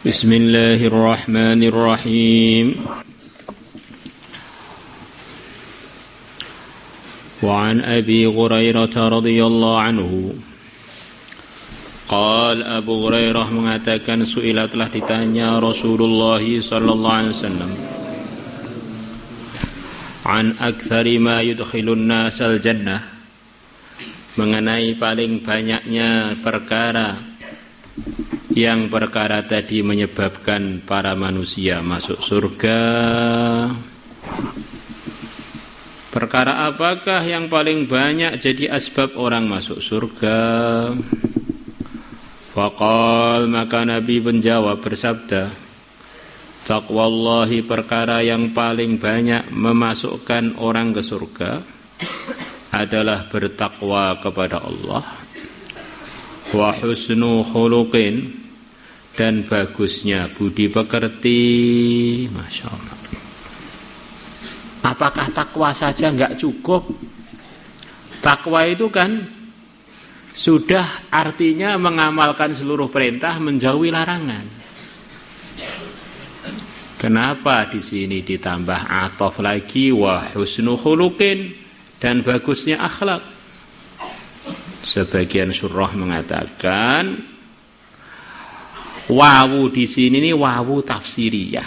Bismillahirrahmanirrahim. Wa an Abi Hurairah radhiyallahu anhu qala Abu Hurairah mengatakan su'ila telah ditanya Rasulullah sallallahu alaihi wasallam an aktsari ma yudkhilun nasal jannah, mengenai paling banyaknya perkara yang perkara tadi menyebabkan para manusia masuk surga. Perkara apakah yang paling banyak jadi asbab orang masuk surga? Faqal, maka Nabi menjawab bersabda, taqwallahi, perkara yang paling banyak memasukkan orang ke surga adalah bertakwa kepada Allah. Wa husnu khuluqin, dan bagusnya budi pekerti. Masya Allah. Apakah takwa saja enggak cukup? Takwa itu kan sudah artinya mengamalkan seluruh perintah, menjauhi larangan. Kenapa di sini ditambah ataf lagi wa husnu khuluqin, dan bagusnya akhlak? Sebagian surah mengatakan wawu di sini ini wawu tafsiriyah,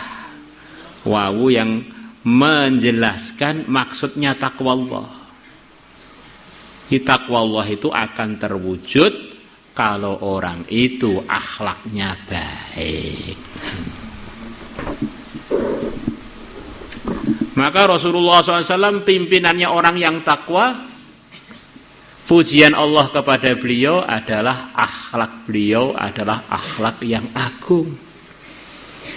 wawu yang menjelaskan maksudnya takwa Allah. Takwa Allah itu akan terwujud kalau orang itu akhlaknya baik. Maka Rasulullah SAW pimpinannya orang yang takwa. Pujian Allah kepada beliau adalah akhlak beliau adalah akhlak yang agung.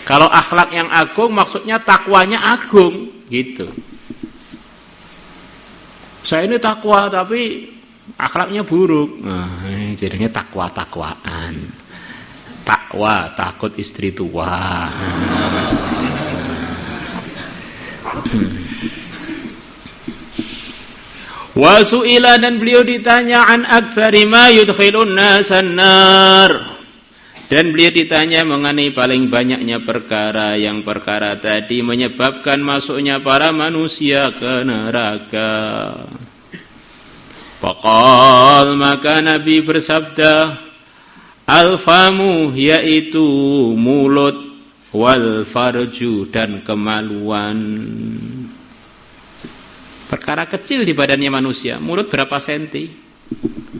Kalau akhlak yang agung maksudnya takwanya agung, gitu. Saya ini takwa tapi akhlaknya buruk. Nah, jadinya takwa-takwaan. Takwa, takut istri tua. Wa su'ila, dan beliau ditanya an aktsari ma yudkhilun nasan nar, dan beliau ditanya mengenai paling banyaknya perkara yang perkara tadi menyebabkan masuknya para manusia ke neraka. Faqal, maka Nabi bersabda, al-famu, yaitu mulut, wal farju, dan kemaluan. Perkara kecil di badannya manusia. Mulut berapa senti,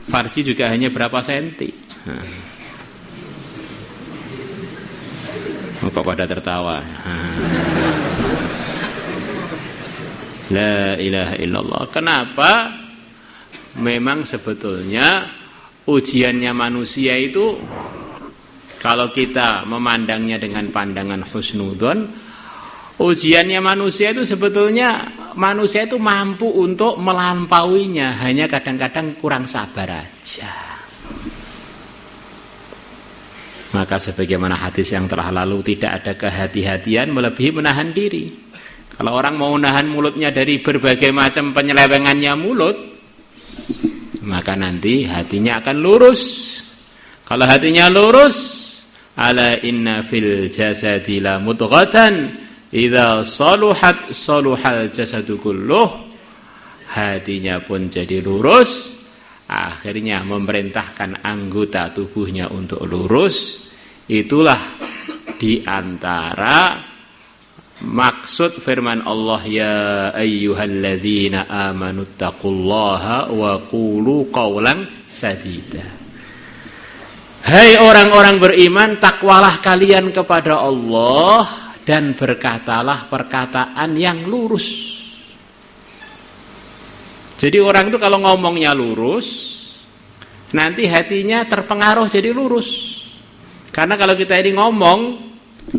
farji juga hanya berapa senti. Kok pada tertawa? La ilaha illallah. Kenapa? Memang sebetulnya ujiannya manusia itu, kalau kita memandangnya dengan pandangan husnudzon, ujiannya manusia itu sebetulnya manusia itu mampu untuk melampauinya, hanya kadang-kadang kurang sabar aja. Maka sebagaimana hadis yang telah lalu, tidak ada kehati-hatian melebihi menahan diri. Kalau orang mau menahan mulutnya dari berbagai macam penyelewengannya mulut, maka nanti hatinya akan lurus. Kalau hatinya lurus, ala inna fil jasadi la mudghatan idza saluhat saluhal jasadu kulluh, hatinya pun jadi lurus, akhirnya memerintahkan anggota tubuhnya untuk lurus. Itulah diantara maksud firman Allah, ya ayyuhalladzina amanu taqullaha wa qulu qawlan sadida. Hai orang-orang beriman, takwalah kalian kepada Allah dan berkatalah perkataan yang lurus. Jadi orang itu kalau ngomongnya lurus, nanti hatinya terpengaruh jadi lurus. Karena kalau kita ini ngomong,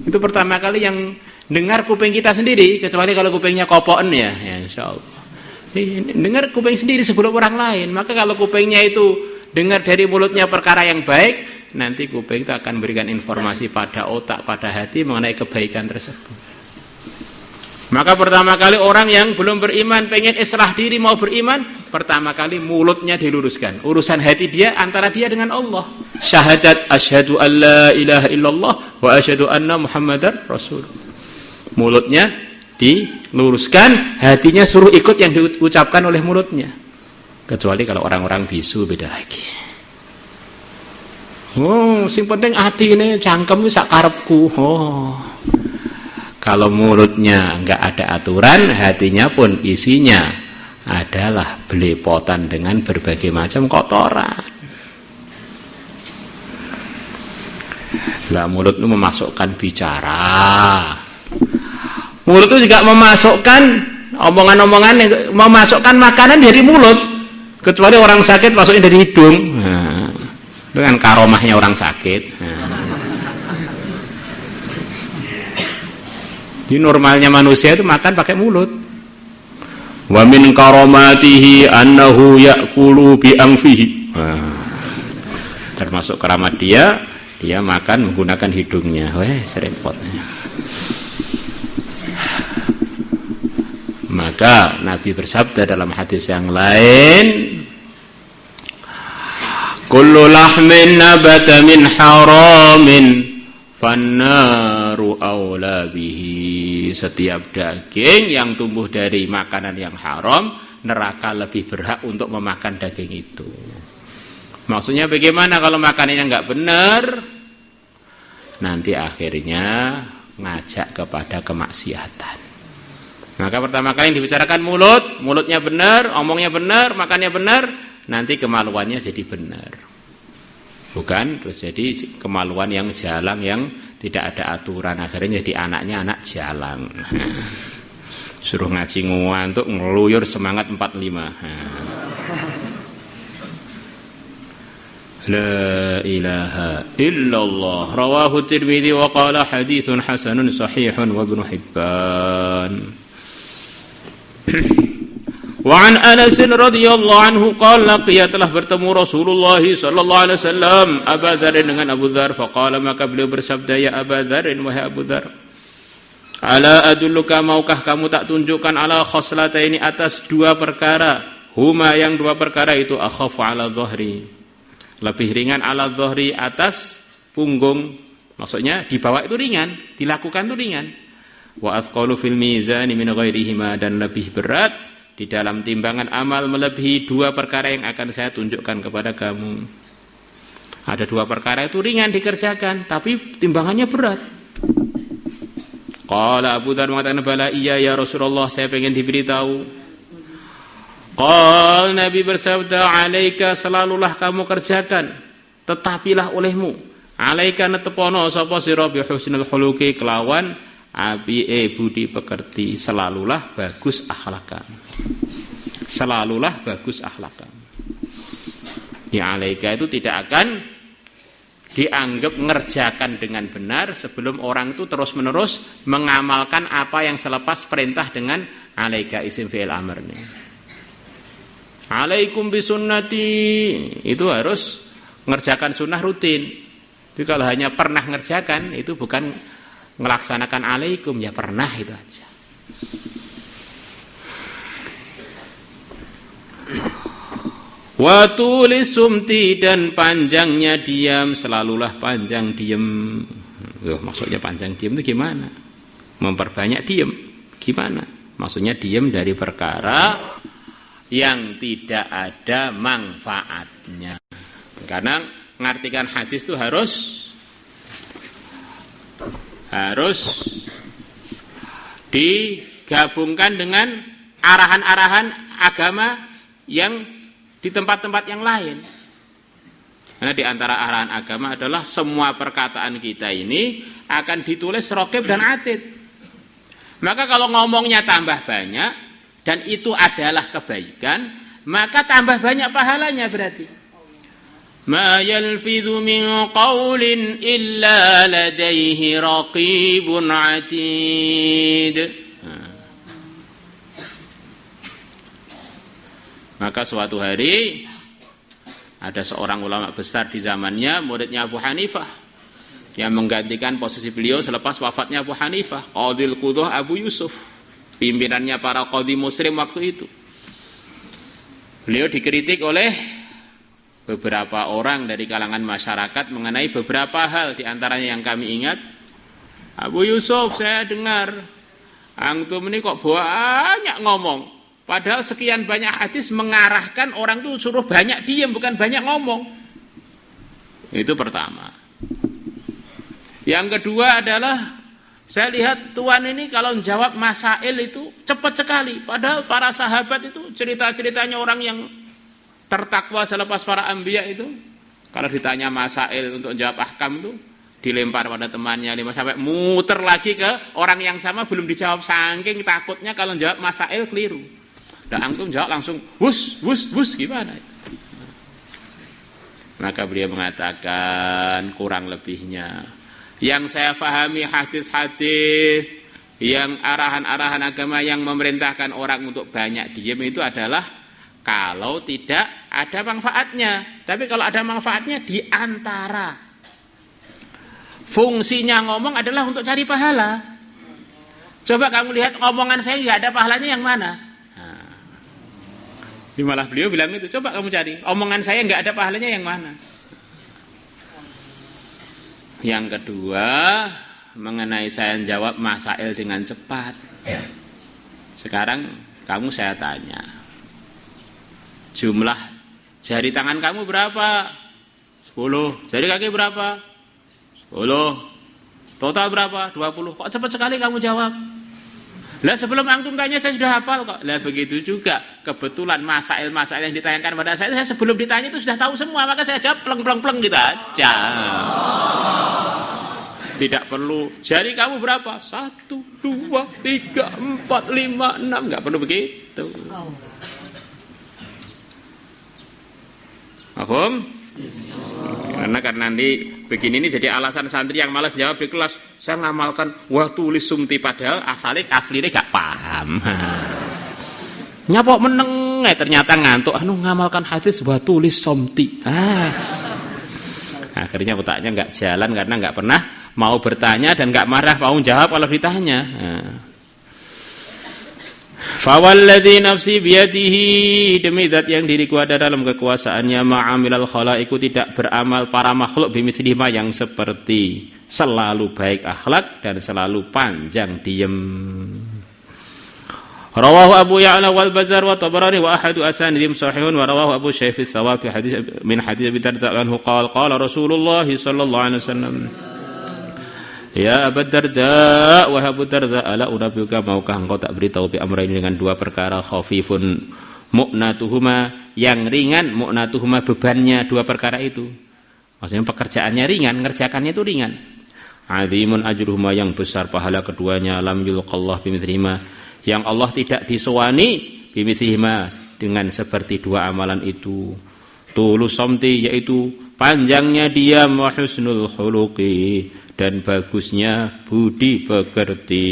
itu pertama kali yang dengar kuping kita sendiri, kecuali kalau kupingnya kopoen ya insya Allah. Dengar kuping sendiri sebelum orang lain. Maka kalau kupingnya itu dengar dari mulutnya perkara yang baik, nanti kuping itu akan memberikan informasi pada otak, pada hati mengenai kebaikan tersebut. Maka pertama kali orang yang belum beriman pengen islah diri mau beriman, pertama kali mulutnya diluruskan. Urusan hati dia antara dia dengan Allah. Syahadat asyhadu an la ilaha illallah wa asyhadu anna muhammadar rasul. Mulutnya diluruskan, hatinya suruh ikut yang diucapkan oleh mulutnya. Kecuali kalau orang-orang bisu beda lagi. Oh, sing penting hati ini cangkem sak karepku. Oh. Kalau mulutnya enggak ada aturan, hatinya pun isinya adalah belepotan dengan berbagai macam kotoran. Lah mulut itu memasukkan bicara. Mulut itu juga memasukkan omongan-omongan, memasukkan makanan dari mulut. Kecuali orang sakit masuknya dari hidung. Nah, dengan karomahnya orang sakit. Nah. Jadi normalnya manusia itu makan pakai mulut. Wa min karomatihi annahu ya'kulu bi anfihi. Nah, termasuk keramat dia makan menggunakan hidungnya. Weh, serempot. Maka Nabi bersabda dalam hadis yang lain, kullu lahmin nabata min haramin fannaru aula bihi. Setiap daging yang tumbuh dari makanan yang haram, neraka lebih berhak untuk memakan daging itu. Maksudnya bagaimana kalau makanannya enggak benar? Nanti akhirnya ngajak kepada kemaksiatan. Maka pertama kali yang dibicarakan mulutnya benar, omongnya benar, makannya benar, nanti kemaluannya jadi benar. Bukan terus jadi kemaluan yang jalang, yang tidak ada aturan, akhirnya jadi anaknya anak jalang. Suruh ngaji ngantuk, ngeluyur semangat 45. La ilaha illallah. Rawahu Tirmidzi wa qala haditsun hasanun sahihun wa Ibnu Hibban. Wa an Anas radhiyallahu anhu qala laqiya, telah bertemu Rasulullah sallallahu alaihi wasallam Abu Dzar dengan Abu Dzar, faqala, maka beliau bersabda, ya Abu Dzar, wahai Abu Dzar, ala adulluka, maukah kamu tak tunjukkan, ala khoslataini, atas dua perkara, huma, yang dua perkara itu, akhafu ala dhahri, lebih ringan, ala dhahri, atas punggung, maksudnya di bawah itu ringan, dilakukan itu ringan, wa athqalu fil mizani min ghairihima, dan lebih berat di dalam timbangan amal melebihi dua perkara yang akan saya tunjukkan kepada kamu. Ada dua perkara itu ringan dikerjakan, tapi timbangannya berat. Qala Abu Dzar mengatakan, bala, iya ya Rasulullah, saya pengen diberitahu. Qala, Nabi bersabda, alaika, selalulah kamu kerjakan, tetapilah olehmu, alaika netepono sapa sira bi husnul khuluqi, kelawan api budi pekerti, selalulah bagus akhlak kamu. Selalulah bagus akhlak kamu. Ya, alaika itu tidak akan dianggap ngerjakan dengan benar sebelum orang itu terus-menerus mengamalkan apa yang selepas perintah dengan alaika, isim fi'il amr ini. Alaikum bisunnati, itu harus ngerjakan sunnah rutin. Jadi kalau hanya pernah ngerjakan, itu bukan melaksanakan alaikum, ya pernah itu aja. Wa tulis sumti, dan panjangnya diam, selalulah panjang diam. Maksudnya panjang diam itu gimana? Memperbanyak diam gimana? Maksudnya diam dari perkara yang tidak ada manfaatnya. Karena mengartikan hadis itu harus digabungkan dengan arahan-arahan agama yang di tempat-tempat yang lain. Karena di antara arahan agama adalah semua perkataan kita ini akan ditulis raqib dan atid. Maka kalau ngomongnya tambah banyak dan itu adalah kebaikan, maka tambah banyak pahalanya berarti. Ma yalfidhu min qawlin illa ladaihi raqibun atid. Maka suatu hari ada seorang ulama besar di zamannya, muridnya Abu Hanifah, yang menggantikan posisi beliau selepas wafatnya Abu Hanifah, Qadhil Qudah Abu Yusuf, pimpinannya para qadhi muslim waktu itu. Beliau dikritik oleh beberapa orang dari kalangan masyarakat mengenai beberapa hal, di antaranya yang kami ingat, Abu Yusuf, saya dengar antum ini kok banyak ngomong, padahal sekian banyak hadis mengarahkan orang tuh suruh banyak diam, bukan banyak ngomong. Itu pertama. Yang kedua adalah saya lihat tuan ini kalau jawab masail itu cepat sekali. Padahal para sahabat itu cerita-ceritanya orang yang tertakwa selepas para anbiya itu, kalau ditanya masail untuk jawab ahkam itu dilempar pada temannya 5 sampai muter lagi ke orang yang sama belum dijawab, saking takutnya kalau jawab masail keliru. Dan antum jawab langsung wus gimana? Maka beliau mengatakan kurang lebihnya yang saya pahami hadis-hadis yang arahan-arahan agama yang memerintahkan orang untuk banyak diam itu adalah kalau tidak ada manfaatnya. Tapi kalau ada manfaatnya, di antara fungsinya ngomong adalah untuk cari pahala. Coba kamu lihat ngomongan saya nggak ada pahalanya yang mana? Nah, malah beliau bilang itu, coba kamu cari omongan saya nggak ada pahalanya yang mana? Yang kedua, mengenai saya jawab masail dengan cepat. Sekarang kamu saya tanya, jumlah jari tangan kamu berapa? 10. Jari kaki berapa? 10. Total berapa? 20. Kok cepat sekali kamu jawab? Lah sebelum antum tanya saya sudah hafal kok. Lah begitu juga, kebetulan masail-masail yang ditanyakan pada saya sebelum ditanya itu sudah tahu semua, maka saya jawab pleng gitu aja. Tidak perlu jari kamu berapa? 1, 2, 3, 4, 5, 6. Enggak perlu begitu. Paham? Karena kan nanti begini ini jadi alasan santri yang malas jawab di kelas. Saya ngamalkan wah tulis sumti, padahal aslinya gak paham. Nyapok meneng ternyata ngantuk. Ngamalkan hadis wah tulis sumti. Akhirnya otaknya gak jalan karena gak pernah mau bertanya dan gak marah mau jawab kalau ditanya. Fawalladzi nafsi biyadihi, demi zat yang diriku ada dalam kekuasaannya, ma'amilal khalaiqu, tidak beramal para makhluk bimithlihi yang seperti, selalu baik akhlak dan selalu panjang diem. Rawahu Abu Ya'la wal Bazzar wa Tabarani wa ahadu asanidim sahihun wa rawahu Abu Syekh fi Thawab fi hadis min hadis Abi Darda anhu qala Rasulullah sallallahu alaihi wasallam, ya Abu Darda, wahai Abu Darda, ala unabbiuka, maukah engkau tak beritahu bi amrain dengan 2 perkara, khafifun mu'natuhuma, yang ringan, mu'natuhuma bebannya 2 perkara itu. Maksudnya pekerjaannya ringan, ngerjakannya itu ringan. Azimun ajruhuma, yang besar pahala keduanya, lam yulqallah bimithlihi, yang Allah tidak disowani bimithlihi, dengan seperti 2 amalan itu. Tulus somti, yaitu panjangnya diam, wa husnul khuluqi, dan bagusnya budi pekerti.